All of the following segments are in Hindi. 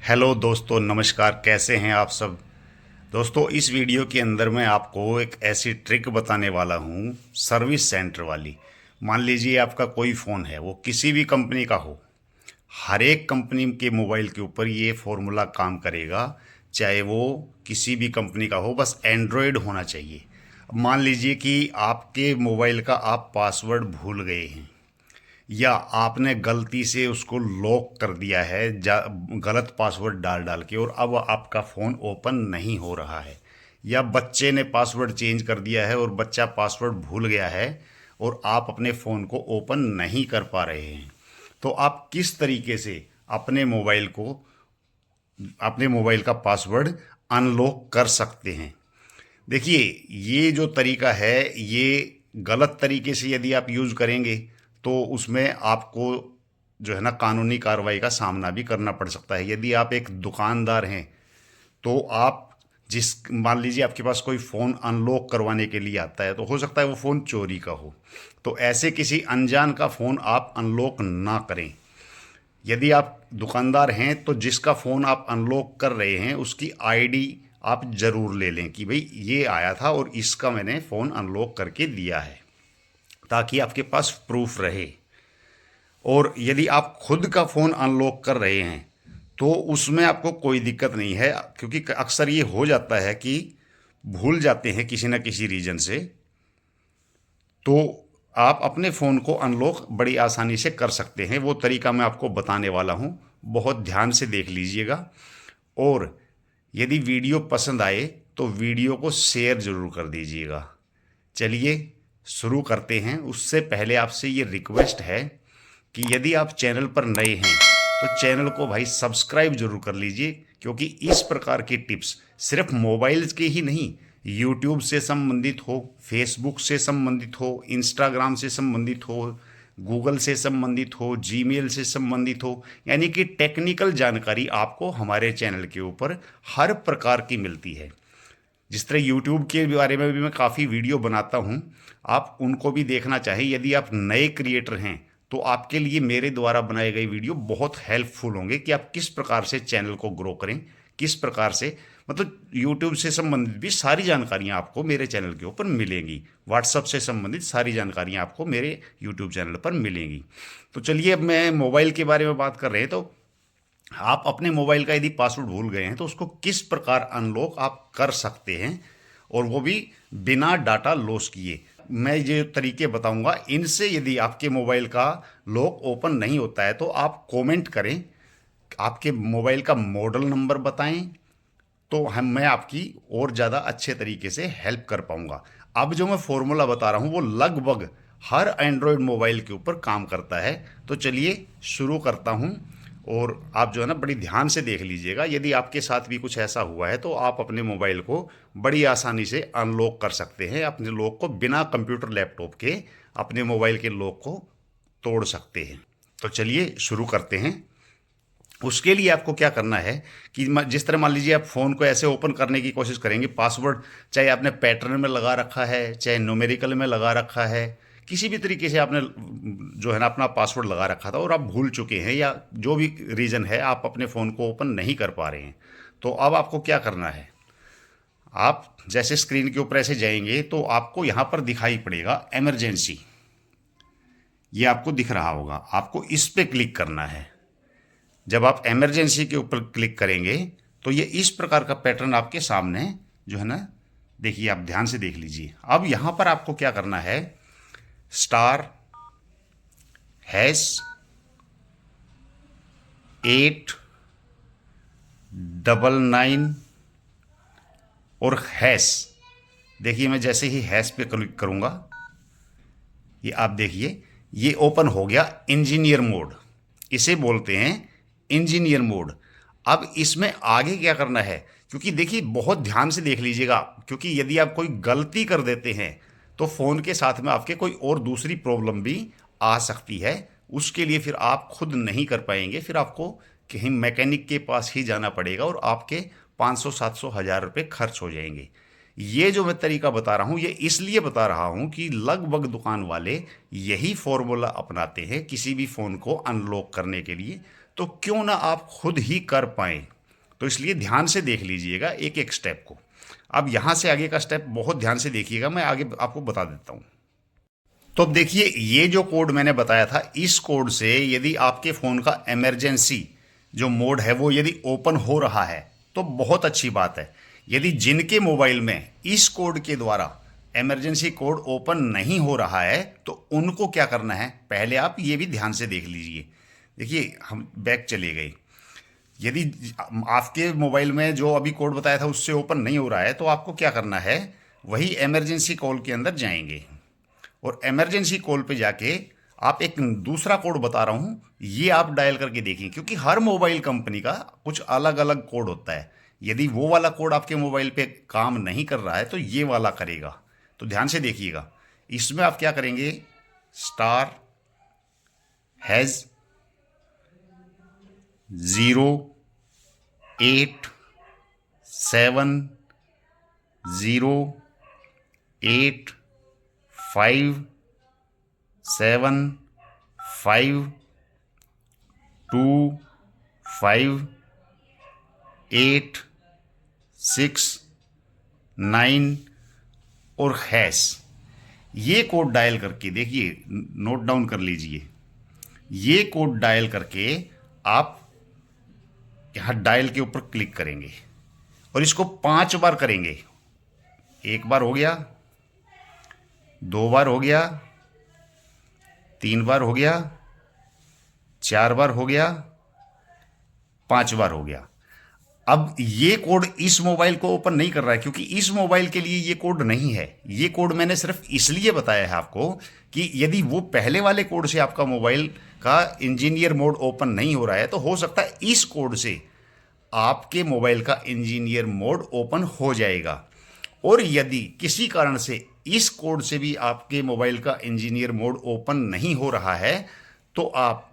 हेलो दोस्तों, नमस्कार। कैसे हैं आप सब। दोस्तों, इस वीडियो के अंदर मैं आपको एक ऐसी ट्रिक बताने वाला हूं, सर्विस सेंटर वाली। मान लीजिए आपका कोई फ़ोन है, वो किसी भी कंपनी का हो। हर एक कंपनी के मोबाइल के ऊपर ये फॉर्मूला काम करेगा, चाहे वो किसी भी कंपनी का हो, बस एंड्रॉयड होना चाहिए। अब मान लीजिए कि आपके मोबाइल का आप पासवर्ड भूल गए हैं, या आपने गलती से उसको लॉक कर दिया है गलत पासवर्ड डाल डाल के, और अब आपका फ़ोन ओपन नहीं हो रहा है। या बच्चे ने पासवर्ड चेंज कर दिया है और बच्चा पासवर्ड भूल गया है, और आप अपने फ़ोन को ओपन नहीं कर पा रहे हैं। तो आप किस तरीके से अपने मोबाइल का पासवर्ड अनलॉक कर सकते हैं। देखिए, ये जो तरीका है, ये गलत तरीके से यदि आप यूज़ करेंगे तो उसमें आपको जो है ना, कानूनी कार्रवाई का सामना भी करना पड़ सकता है। यदि आप एक दुकानदार हैं तो आप जिस मान लीजिए आपके पास कोई फ़ोन अनलॉक करवाने के लिए आता है, तो हो सकता है वो फ़ोन चोरी का हो। तो ऐसे किसी अनजान का फ़ोन आप अनलॉक ना करें। यदि आप दुकानदार हैं तो जिसका फ़ोन आप अनलॉक कर रहे हैं उसकी आईडी आप ज़रूर ले लें कि भाई ये आया था और इसका मैंने फ़ोन अनलॉक करके दिया है, ताकि आपके पास प्रूफ रहे। और यदि आप खुद का फ़ोन अनलॉक कर रहे हैं तो उसमें आपको कोई दिक्कत नहीं है, क्योंकि अक्सर ये हो जाता है कि भूल जाते हैं किसी न किसी रीज़न से। तो आप अपने फ़ोन को अनलॉक बड़ी आसानी से कर सकते हैं। वो तरीका मैं आपको बताने वाला हूँ, बहुत ध्यान से देख लीजिएगा। और यदि वीडियो पसंद आए तो वीडियो को शेयर ज़रूर कर दीजिएगा। चलिए शुरू करते हैं। उससे पहले आपसे ये रिक्वेस्ट है कि यदि आप चैनल पर नए हैं तो चैनल को भाई सब्सक्राइब जरूर कर लीजिए, क्योंकि इस प्रकार की टिप्स सिर्फ मोबाइल्स के ही नहीं, यूट्यूब से संबंधित हो, फेसबुक से संबंधित हो, इंस्टाग्राम से संबंधित हो, गूगल से संबंधित हो, जीमेल से संबंधित हो, यानी कि टेक्निकल जानकारी आपको हमारे चैनल के ऊपर हर प्रकार की मिलती है। जिस तरह यूट्यूब के बारे में भी मैं काफ़ी वीडियो बनाता हूँ, आप उनको भी देखना चाहिए। यदि आप नए क्रिएटर हैं तो आपके लिए मेरे द्वारा बनाए गए वीडियो बहुत हेल्पफुल होंगे कि आप किस प्रकार से चैनल को ग्रो करें, किस प्रकार से, मतलब यूट्यूब से संबंधित भी सारी जानकारियाँ आपको मेरे चैनल के ऊपर मिलेंगी। व्हाट्सअप से संबंधित सारी जानकारियाँ आपको मेरे यूट्यूब चैनल पर मिलेंगी। तो चलिए, अब मैं मोबाइल के बारे में बात कर रहे हैं, तो आप अपने मोबाइल का यदि पासवर्ड भूल गए हैं तो उसको किस प्रकार अनलॉक आप कर सकते हैं, और वो भी बिना डाटा लॉस किए। मैं ये तरीके बताऊंगा, इनसे यदि आपके मोबाइल का लॉक ओपन नहीं होता है तो आप कमेंट करें, आपके मोबाइल का मॉडल नंबर बताएं, तो मैं आपकी और ज़्यादा अच्छे तरीके से हेल्प कर पाऊंगा। अब जो मैं फॉर्मूला बता रहा हूँ वो लगभग हर एंड्रॉयड मोबाइल के ऊपर काम करता है। तो चलिए शुरू करता हूँ, और आप जो है ना बड़ी ध्यान से देख लीजिएगा। यदि आपके साथ भी कुछ ऐसा हुआ है तो आप अपने मोबाइल को बड़ी आसानी से अनलॉक कर सकते हैं। अपने लॉक को बिना कंप्यूटर लैपटॉप के अपने मोबाइल के लॉक को तोड़ सकते हैं। तो चलिए शुरू करते हैं। उसके लिए आपको क्या करना है कि जिस तरह मान लीजिए आप फ़ोन को ऐसे ओपन करने की कोशिश करेंगे, पासवर्ड चाहे आपने पैटर्न में लगा रखा है, चाहे न्यूमेरिकल में लगा रखा है, किसी भी तरीके से आपने जो है ना अपना पासवर्ड लगा रखा था और आप भूल चुके हैं, या जो भी रीज़न है आप अपने फ़ोन को ओपन नहीं कर पा रहे हैं, तो अब आपको क्या करना है। आप जैसे स्क्रीन के ऊपर ऐसे जाएंगे तो आपको यहाँ पर दिखाई पड़ेगा एमरजेंसी। ये आपको दिख रहा होगा, आपको इस पर क्लिक करना है। जब आप इमरजेंसी के ऊपर क्लिक करेंगे तो ये इस प्रकार का पैटर्न आपके सामने जो है ना, देखिए, आप ध्यान से देख लीजिए। अब यहाँ पर आपको क्या करना है, स्टार हैश 899 और हैश, देखिए मैं जैसे ही हैश पे क्लिक करूँगा, ये आप देखिए ये ओपन हो गया इंजीनियर मोड। इसे बोलते हैं इंजीनियर मोड। अब इसमें आगे क्या करना है, क्योंकि देखिए बहुत ध्यान से देख लीजिएगा, क्योंकि यदि आप कोई गलती कर देते हैं तो फ़ोन के साथ में आपके कोई और दूसरी प्रॉब्लम भी आ सकती है। उसके लिए फिर आप खुद नहीं कर पाएंगे, फिर आपको कहीं मैकेनिक के पास ही जाना पड़ेगा और आपके 500 700 हज़ार रुपये खर्च हो जाएंगे। ये जो मैं तरीका बता रहा हूँ ये इसलिए बता रहा हूँ कि लगभग दुकान वाले यही फॉर्मूला अपनाते हैं किसी भी फ़ोन को अनलॉक करने के लिए। तो क्यों ना आप खुद ही कर पाएं। तो इसलिए ध्यान से देख लीजिएगा एक एक स्टेप को। अब यहाँ से आगे का स्टेप बहुत ध्यान से देखिएगा, मैं आगे आपको बता देता हूँ। तो अब देखिए, ये जो कोड मैंने बताया था, इस कोड से यदि आपके फ़ोन का इमरजेंसी जो मोड है वो यदि ओपन हो रहा है तो बहुत अच्छी बात है। यदि जिनके मोबाइल में इस कोड के द्वारा इमरजेंसी कोड ओपन नहीं हो रहा है तो उनको क्या करना है, पहले आप ये भी ध्यान से देख लीजिए। देखिए, हम बैक चले गए। यदि आपके मोबाइल में जो अभी कोड बताया था उससे ओपन नहीं हो रहा है तो आपको क्या करना है, वही इमरजेंसी कॉल के अंदर जाएंगे और इमरजेंसी कॉल पे जाके आप एक दूसरा कोड बता रहा हूँ, ये आप डायल करके देखें, क्योंकि हर मोबाइल कंपनी का कुछ अलग अलग कोड होता है। यदि वो वाला कोड आपके मोबाइल पे काम नहीं कर रहा है तो ये वाला करेगा। तो ध्यान से देखिएगा। इसमें आप क्या करेंगे, स्टार हैज़ 08085752589 और हैश, ये कोड डायल करके देखिए, नोट डाउन कर लीजिए। ये कोड डायल करके आप यहाँ डायल के ऊपर क्लिक करेंगे और इसको 5 बार करेंगे। 1 बार हो गया, 2 बार हो गया, 3 बार हो गया, 4 बार हो गया, 5 बार हो गया। अब ये कोड इस मोबाइल को ओपन नहीं कर रहा है क्योंकि इस मोबाइल के लिए ये कोड नहीं है। ये कोड मैंने सिर्फ इसलिए बताया है आपको कि यदि वो पहले वाले कोड से आपका मोबाइल का इंजीनियर मोड ओपन नहीं हो रहा है तो हो सकता है इस कोड से आपके मोबाइल का इंजीनियर मोड ओपन हो जाएगा। और यदि किसी कारण से इस कोड से भी आपके मोबाइल का इंजीनियर मोड ओपन नहीं हो रहा है तो आप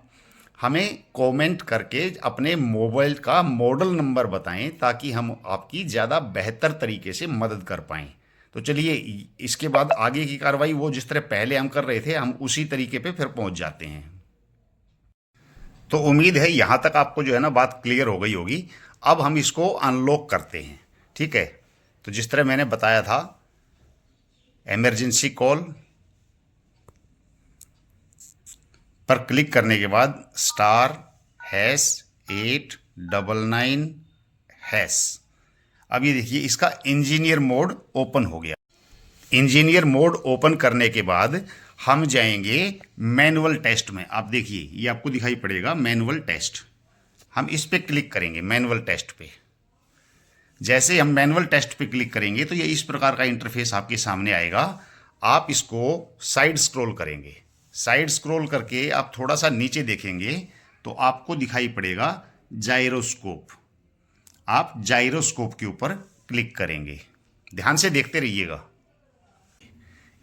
हमें कमेंट करके अपने मोबाइल का मॉडल नंबर बताएं ताकि हम आपकी ज़्यादा बेहतर तरीके से मदद कर पाएं। तो चलिए, इसके बाद आगे की कार्रवाई वो जिस तरह पहले हम कर रहे थे हम उसी तरीके पे फिर पहुंच जाते हैं। तो उम्मीद है यहाँ तक आपको जो है ना बात क्लियर हो गई होगी। अब हम इसको अनलॉक करते हैं, ठीक है। तो जिस तरह मैंने बताया था, इमरजेंसी कॉल पर क्लिक करने के बाद *899#। अब ये देखिए, इसका इंजीनियर मोड ओपन हो गया। इंजीनियर मोड ओपन करने के बाद हम जाएंगे मैनुअल टेस्ट में। आप देखिए, ये आपको दिखाई पड़ेगा मैनुअल टेस्ट। हम इस पे क्लिक करेंगे, मैनुअल टेस्ट पे। जैसे हम मैनुअल टेस्ट पे क्लिक करेंगे तो ये इस प्रकार का इंटरफेस आपके सामने आएगा। आप इसको साइड स्क्रॉल करेंगे। साइड स्क्रॉल करके आप थोड़ा सा नीचे देखेंगे तो आपको दिखाई पड़ेगा जाइरोस्कोप। आप जाइरोस्कोप के ऊपर क्लिक करेंगे। ध्यान से देखते रहिएगा।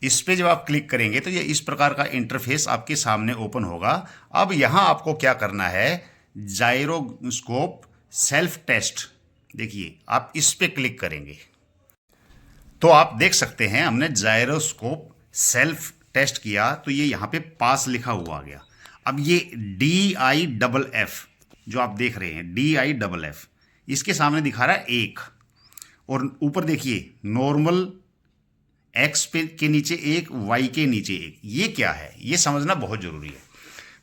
इस पे जब आप क्लिक करेंगे तो ये इस प्रकार का इंटरफेस आपके सामने ओपन होगा। अब यहाँ आपको क्या करना है, जाइरोस्कोप सेल्फ टेस्ट। देखिए, आप इस पे क्लिक करेंगे तो आप देख सकते हैं हमने जाइरोस्कोप सेल्फ टेस्ट किया तो ये यहाँ पे पास लिखा हुआ आ गया। अब ये DIFF जो आप देख रहे हैं, DIFF, इसके सामने दिखा रहा है 1 और ऊपर देखिए नॉर्मल X पे के नीचे 1, Y के नीचे 1। ये क्या है, ये समझना बहुत ज़रूरी है।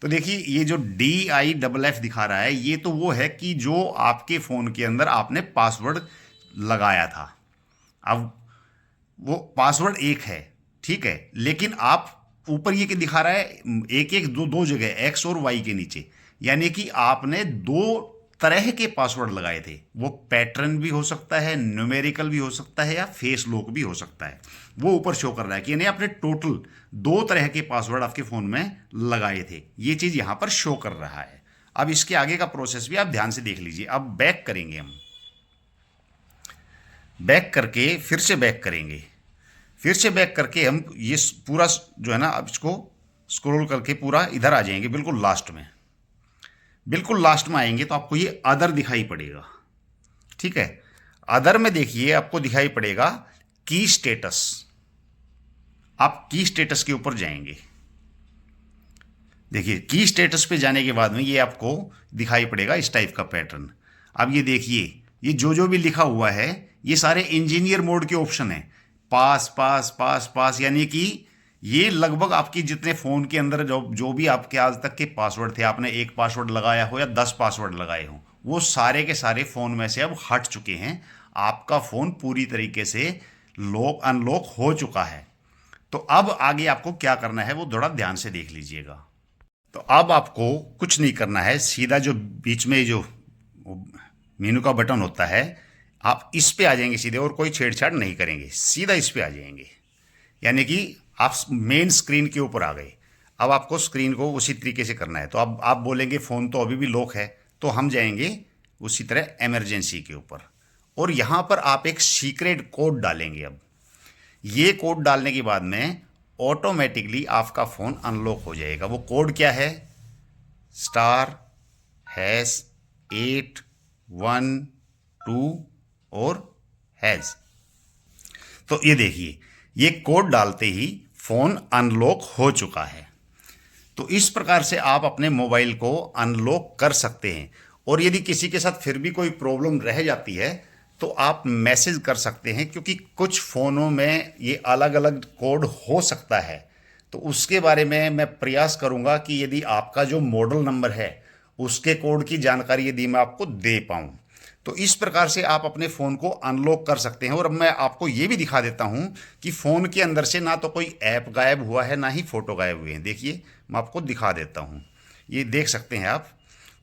तो देखिए, ये जो DIFF दिखा रहा है ये तो वो है कि जो आपके फ़ोन के अंदर आपने पासवर्ड लगाया था। अब वो पासवर्ड 1 है, ठीक है, लेकिन आप ऊपर ये क्या दिखा रहा है, 1 दो जगह X और Y के नीचे, यानी कि आपने 2 तरह के पासवर्ड लगाए थे। वो पैटर्न भी हो सकता है, न्यूमेरिकल भी हो सकता है या फेस लॉक भी हो सकता है। वो ऊपर शो कर रहा है कि यानी आपने टोटल 2 तरह के पासवर्ड आपके फ़ोन में लगाए थे। ये चीज़ यहाँ पर शो कर रहा है। अब इसके आगे का प्रोसेस भी आप ध्यान से देख लीजिए। अब बैक करेंगे, हम बैक करके फिर से बैक करेंगे। फिर से बैक करके हम ये पूरा जो है ना, अब इसको स्क्रॉल करके पूरा इधर आ जाएंगे, बिल्कुल लास्ट में। बिल्कुल लास्ट में आएंगे तो आपको ये अदर दिखाई पड़ेगा, ठीक है। अदर में देखिए आपको दिखाई पड़ेगा की स्टेटस। आप की स्टेटस के ऊपर जाएंगे। देखिए, की स्टेटस पे जाने के बाद में ये आपको दिखाई पड़ेगा इस टाइप का पैटर्न। अब ये देखिए, ये जो भी लिखा हुआ है ये सारे इंजीनियर मोड के ऑप्शन हैं। पास पास पास पास, यानी कि ये लगभग आपकी जितने फ़ोन के अंदर जो भी आपके आज तक के पासवर्ड थे, आपने एक पासवर्ड लगाया हो या 10 पासवर्ड लगाए हो, वो सारे के सारे फ़ोन में से अब हट चुके हैं। आपका फ़ोन पूरी तरीके से लॉक अनलॉक हो चुका है। तो अब आगे आपको क्या करना है वो थोड़ा ध्यान से देख लीजिएगा। तो अब आपको कुछ नहीं करना है, सीधा जो बीच में जो मेनू का बटन होता है आप इस पे आ जाएंगे सीधे, और कोई छेड़छाड़ नहीं करेंगे, सीधा इस पे आ जाएंगे। यानी कि आप मेन स्क्रीन के ऊपर आ गए। अब आपको स्क्रीन को उसी तरीके से करना है। तो अब आप बोलेंगे फ़ोन तो अभी भी लॉक है, तो हम जाएंगे उसी तरह इमरजेंसी के ऊपर, और यहाँ पर आप एक सीक्रेट कोड डालेंगे। अब ये कोड डालने के बाद में ऑटोमेटिकली आपका फ़ोन अनलॉक हो जाएगा। वो कोड क्या है? *#812 और हैज़। तो ये देखिए, ये कोड डालते ही फ़ोन अनलॉक हो चुका है। तो इस प्रकार से आप अपने मोबाइल को अनलॉक कर सकते हैं। और यदि किसी के साथ फिर भी कोई प्रॉब्लम रह जाती है तो आप मैसेज कर सकते हैं, क्योंकि कुछ फ़ोनों में ये अलग अलग कोड हो सकता है। तो उसके बारे में मैं प्रयास करूंगा कि यदि आपका जो मॉडल नंबर है उसके कोड की जानकारी यदि मैं आपको दे पाऊं, तो इस प्रकार से आप अपने फ़ोन को अनलॉक कर सकते हैं। और अब मैं आपको ये भी दिखा देता हूं कि फ़ोन के अंदर से ना तो कोई ऐप गायब हुआ है ना ही फ़ोटो गायब हुए हैं। देखिए, मैं आपको दिखा देता हूं, ये देख सकते हैं आप,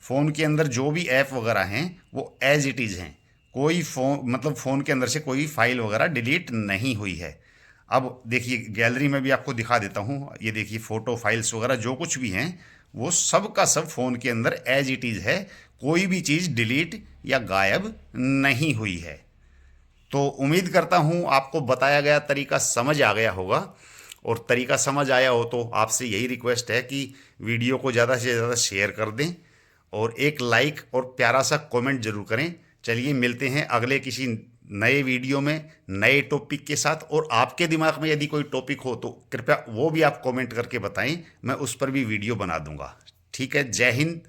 फ़ोन के अंदर जो भी ऐप वगैरह हैं वो एज इट इज़ हैं। कोई फ़ोन के अंदर से कोई फाइल वगैरह डिलीट नहीं हुई है। अब देखिए, गैलरी में भी आपको दिखा देता हूँ, ये देखिए फ़ोटो फाइल्स वगैरह जो कुछ भी हैं वो सब का सब फ़ोन के अंदर एज इट इज़ है। कोई भी चीज़ डिलीट या गायब नहीं हुई है। तो उम्मीद करता हूँ आपको बताया गया तरीका समझ आ गया होगा। और तरीका समझ आया हो तो आपसे यही रिक्वेस्ट है कि वीडियो को ज़्यादा से ज़्यादा शेयर कर दें और एक लाइक और प्यारा सा कमेंट जरूर करें। चलिए मिलते हैं अगले किसी नए वीडियो में नए टॉपिक के साथ। और आपके दिमाग में यदि कोई टॉपिक हो तो कृपया वो भी आप कमेंट करके बताएं, मैं उस पर भी वीडियो बना दूंगा। ठीक है, जय हिंद,